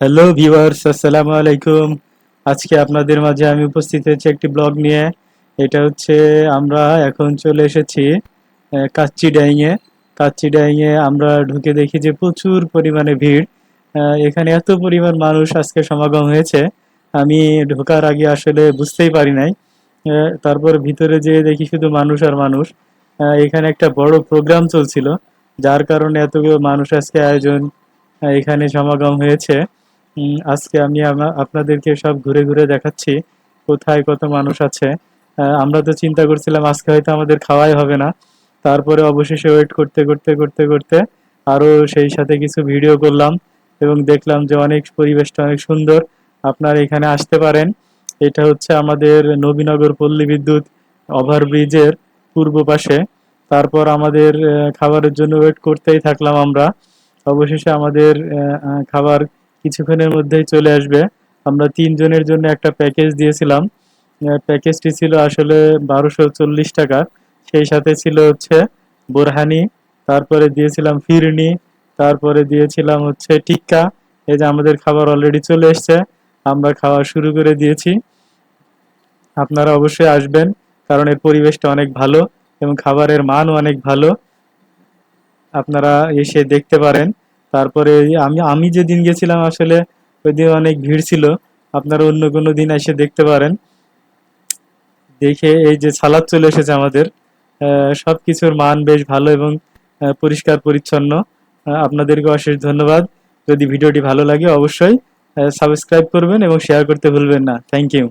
Hello viewers, আসসালামু আলাইকুম। আজকে আপনাদের মাঝে আমি উপস্থিত হয়েছি একটি ব্লগ নিয়ে। এটা হচ্ছে আমরা এখন চলে এসেছি কাচ্চিডাইংয়ে। কাচ্চিডাইংয়ে আমরা ঢুকে দেখি যে প্রচুর পরিমাণে ভিড়। এখানে এত পরিমাণ মানুষ আজকে সমাগম হয়েছে, আমি ঢোকার আগে আসলে বুঝতেই পারি নাই। তারপর ভিতরে যেয়ে দেখি শুধু মানুষ আর মানুষ। এখানে একটা বড় প্রোগ্রাম চলছিল, যার কারণে এতগুলো মানুষ আজকে আয়োজন এখানে সমাগম হয়েছে। আজকে আমি আপনাদেরকে সব ঘুরে ঘুরে দেখাচ্ছি কোথায় কত মানুষ আছে। আমরা তো চিন্তা করছিলাম আজকে হয়তো আমাদের খাওয়াই হবে না, তারপরে অবশেষে ওয়েট করতে করতে করতে করতে আরো সেই সাথে কিছু ভিডিও করলাম এবং দেখলাম যে অনেক পরিবেশটা অনেক সুন্দর। আপনারা এখানে আসতে পারেন। এটা হচ্ছে আমাদের নবীনগর পল্লী বিদ্যুৎ ওভারব্রিজের পূর্ব পাশে। তারপর আমাদের খাবারের জন্য ওয়েট করতেই থাকলাম আমরা। অবশেষে আমাদের খাবার কিছুক্ষণের মধ্যেই চলে আসবে। আমরা ৩ জনের জন্য একটা প্যাকেজ দিয়েছিলাম। প্যাকেজটি ছিল আসলে ১২৪০ টাকা। সেই সাথে ছিল হচ্ছে বোরহানি, তারপরে দিয়েছিলাম ফিরনি, তারপরে দিয়েছিলাম হচ্ছে টিক্কা। এই যে আমাদের খাবার অলরেডি চলে এসছে, আমরা খাওয়া শুরু করে দিয়েছি। আপনারা অবশ্যই আসবেন, কারণ এর পরিবেশটা অনেক ভালো এবং খাবারের মানও অনেক ভালো। আপনারা এসে দেখতে পারেন। তারপরে আমি আমি যেদিন গেছিলাম আসলে ওইদিন অনেক ভিড় ছিল। আপনারা অন্য কোনো দিন এসে দেখতে পারেন। দেখে এই যে সালাদ চলে এসেছে আমাদের। সবকিছুর মান বেশ ভালো এবং পরিষ্কার পরিচ্ছন্ন। আপনাদেরকে অশেষ ধন্যবাদ। যদি ভিডিওটি ভালো লাগে অবশ্যই সাবস্ক্রাইব করবেন এবং শেয়ার করতে ভুলবেন না। Thank you.